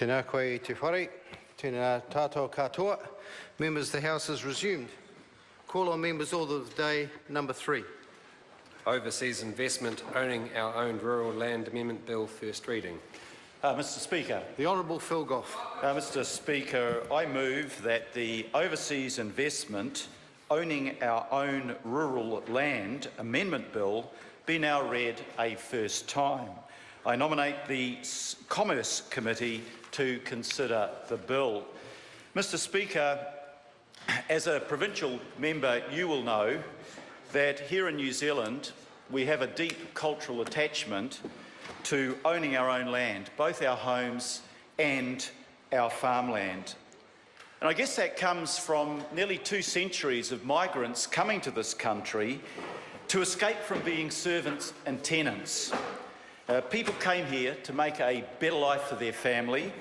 Tēnā koe te whare, tēnā tātou katoa. Members, the House is resumed. Call on members order of the day number 3. Overseas Investment Owning Our Own Rural Land Amendment Bill, first reading. Mr Speaker. The Honourable Phil Goff. Mr Speaker, I move that the Overseas Investment Owning Our Own Rural Land Amendment Bill be now read a first time. I nominate the Commerce Committee to consider the bill. Mr Speaker, as a provincial member, you will know that here in New Zealand we have a deep cultural attachment to owning our own land, both our homes and our farmland. And I guess that comes from nearly 2 centuries of migrants coming to this country to escape from being servants and tenants. People came here to make a better life for their family,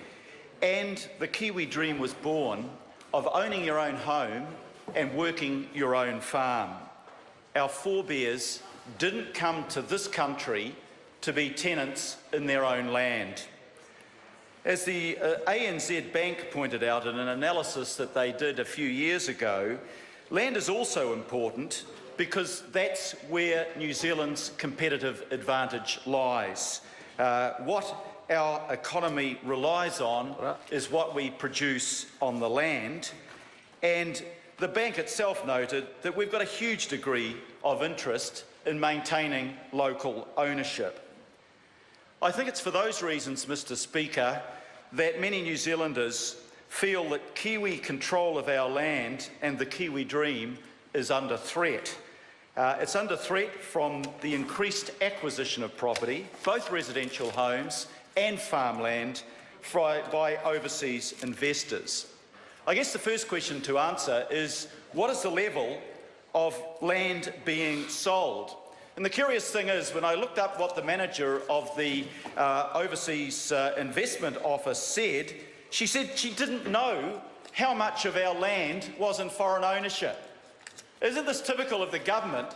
and the Kiwi dream was born of owning your own home and working your own farm. Our forebears didn't come to this country to be tenants in their own land. As the ANZ Bank pointed out in an analysis that they did a few years ago, land is also important because that's where New Zealand's competitive advantage lies. What our economy relies on is what we produce on the land, and the bank itself noted that we've got a huge degree of interest in maintaining local ownership. I think it's for those reasons, Mr Speaker, that many New Zealanders feel that Kiwi control of our land and the Kiwi dream is under threat. It's under threat from the increased acquisition of property, both residential homes and farmland, by overseas investors. I guess the first question to answer is, what is the level of land being sold? And the curious thing is, when I looked up what the manager of the Overseas Investment Office said, she said she didn't know how much of our land was in foreign ownership. Isn't this typical of the government?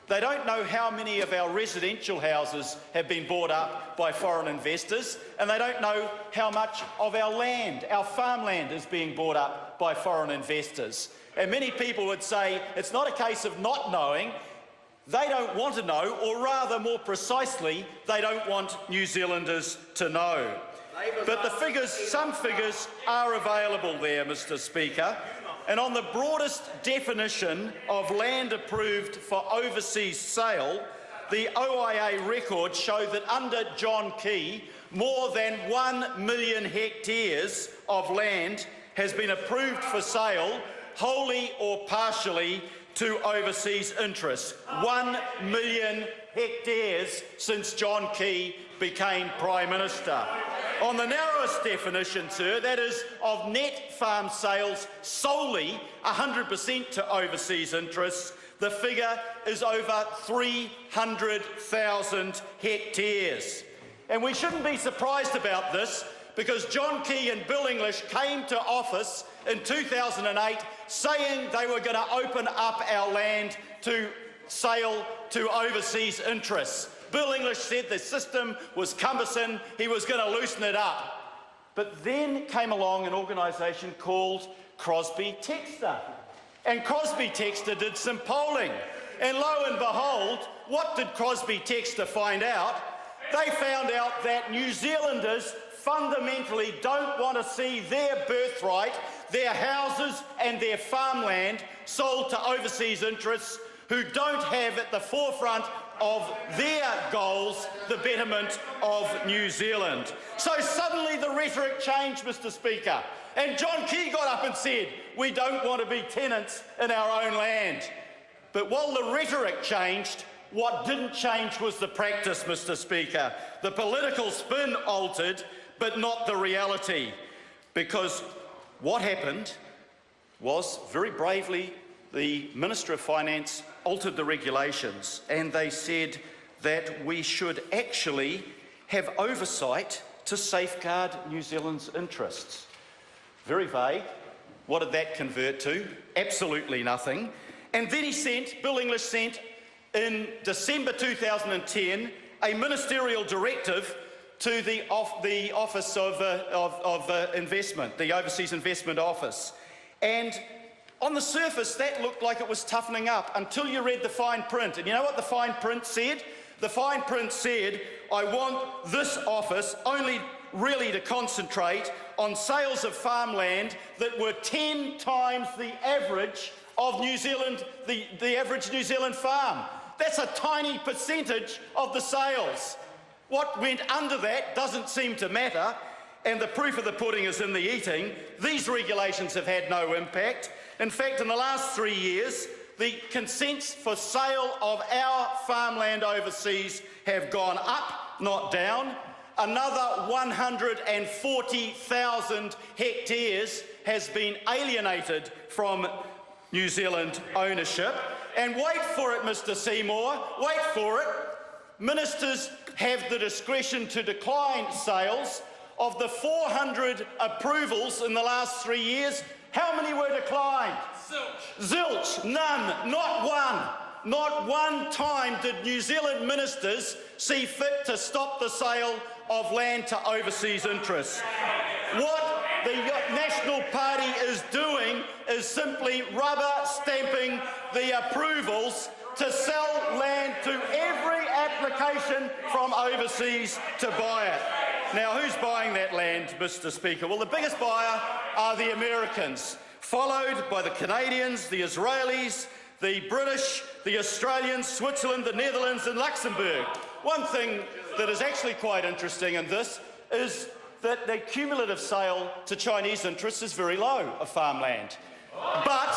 They don't know how many of our residential houses have been bought up by foreign investors, and they don't know how much of our land, our farmland, is being bought up by foreign investors. And many people would say it's not a case of not knowing. They don't want to know, or rather, more precisely, they don't want New Zealanders to know. But the figures, some figures are available there, Mr Speaker. And on the broadest definition of land approved for overseas sale, the OIA records show that under John Key, more than 1 million hectares of land has been approved for sale, wholly or partially, to overseas interests. 1 million hectares since John Key became Prime Minister. On the narrowest definition, sir, that is of net farm sales solely 100% to overseas interests, the figure is over 300,000 hectares. And we shouldn't be surprised about this, because John Key and Bill English came to office in 2008 saying they were going to open up our land to sale to overseas interests. Bill English said the system was cumbersome, he was going to loosen it up. But then came along an organisation called Crosby Textor. And Crosby Textor did some polling. And lo and behold, what did Crosby Textor find out? They found out that New Zealanders fundamentally don't want to see their birthright, their houses and their farmland sold to overseas interests who don't have at the forefront of their goals the betterment of New Zealand. So suddenly the rhetoric changed, Mr Speaker, and John Key got up and said, we don't want to be tenants in our own land. But while the rhetoric changed, what didn't change was the practice, Mr Speaker. The political spin altered, but not the reality. Because what happened was, very bravely, the Minister of Finance altered the regulations, and they said that we should actually have oversight to safeguard New Zealand's interests. Very vague. What did that convert to? Absolutely nothing. And then Bill English sent, in December 2010, a ministerial directive to the Office of Investment, the Overseas Investment Office. And on the surface, that looked like it was toughening up until you read the fine print. And you know what the fine print said? The fine print said, I want this office only really to concentrate on sales of farmland that were 10 times the average of New Zealand, the average New Zealand farm. That's a tiny percentage of the sales. What went under that doesn't seem to matter, and the proof of the pudding is in the eating. These regulations have had no impact. In fact, in the last 3 years, the consents for sale of our farmland overseas have gone up, not down. Another 140,000 hectares has been alienated from New Zealand ownership. And wait for it, Mr. Seymour, wait for it. Ministers have the discretion to decline sales. Of the 400 approvals in the last 3 years, how many were declined? Zilch, none, not one. Not one time did New Zealand ministers see fit to stop the sale of land to overseas interests. What the National Party is doing is simply rubber stamping the approvals to sell land to every application from overseas to buy it. Now, who's buying that land, Mr. Speaker? Well, the biggest buyer are the Americans, followed by the Canadians, the Israelis, the British, the Australians, Switzerland, the Netherlands and Luxembourg. One thing that is actually quite interesting in this is that the cumulative sale to Chinese interests is very low of farmland. But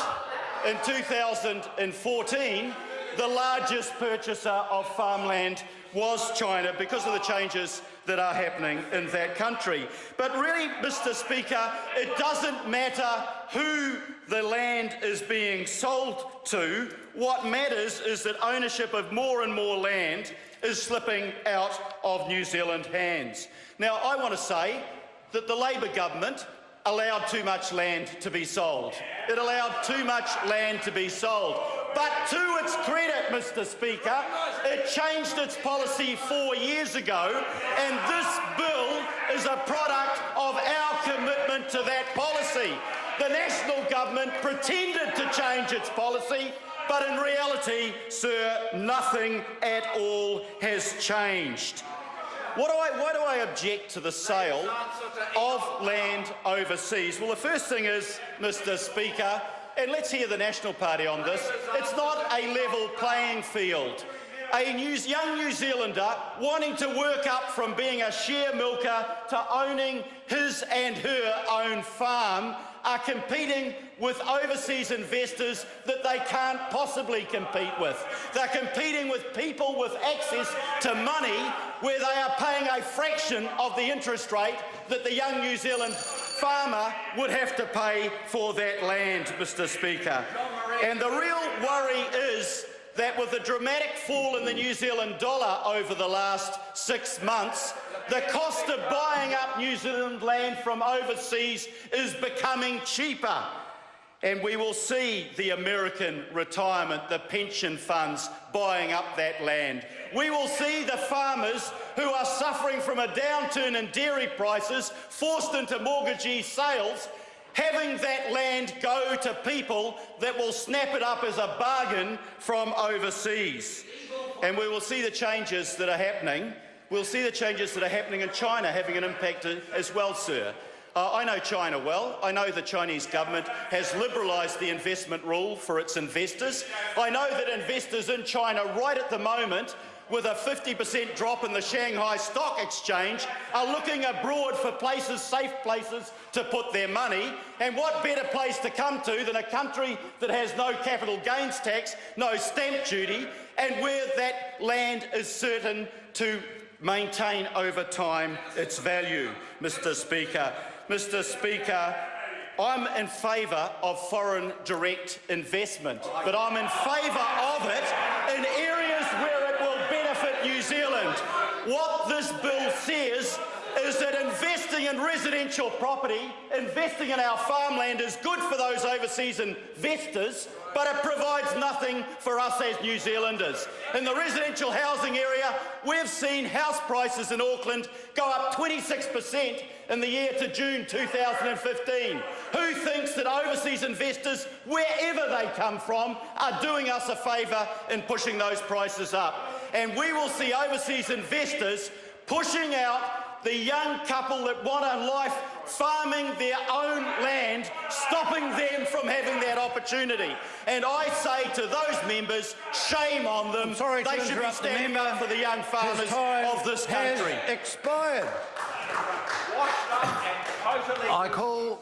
in 2014, the largest purchaser of farmland was China because of the changes that are happening in that country. But really, Mr. Speaker, it doesn't matter who the land is being sold to. What matters is that ownership of more and more land is slipping out of New Zealand hands. Now, I want to say that the Labor government allowed too much land to be sold. It allowed too much land to be sold. But to its credit, Mr. Speaker, it changed its policy 4 years ago, and this bill is a product of our commitment to that policy. The national government pretended to change its policy, but in reality, sir, nothing at all has changed. Why do I object to the sale of land overseas? Well, the first thing is, Mr. Speaker, and let's hear the National Party on this, it's not a level playing field. A young New Zealander wanting to work up from being a share milker to owning his and her own farm are competing with overseas investors that they can't possibly compete with. They're competing with people with access to money where they are paying a fraction of the interest rate that the young New Zealand farmer would have to pay for that land, Mr. Speaker. And the real worry is that with the dramatic fall in the New Zealand dollar over the last 6 months, the cost of buying up New Zealand land from overseas is becoming cheaper. And we will see the American retirement, the pension funds buying up that land. We will see the farmers who are suffering from a downturn in dairy prices, forced into mortgagee sales, having that land go to people that will snap it up as a bargain from overseas. And we will see the changes that are happening. We'll see the changes that are happening in China having an impact as well, sir. I know China well. I know the Chinese government has liberalised the investment rule for its investors. I know that investors in China right at the moment, with a 50% drop in the Shanghai Stock Exchange, are looking abroad for places, safe places to put their money. And what better place to come to than a country that has no capital gains tax, no stamp duty, and where that land is certain to maintain over time its value, Mr. Speaker. Mr. Speaker, I'm in favour of foreign direct investment, but I'm in favour of it in areas where it will benefit New Zealand. What this bill says is that investing in residential property, investing in our farmland is good for those overseas investors, but it provides nothing for us as New Zealanders. In the residential housing area, we've seen house prices in Auckland go up 26% in the year to June 2015. Who thinks that overseas investors, wherever they come from, are doing us a favour in pushing those prices up? And we will see overseas investors pushing out the young couple that want a life farming their own land, stopping them from having that opportunity. And I say to those members, shame on them. Sorry to they should be interrupt the standing member. up for the young farmers His time of this country. has expired. I call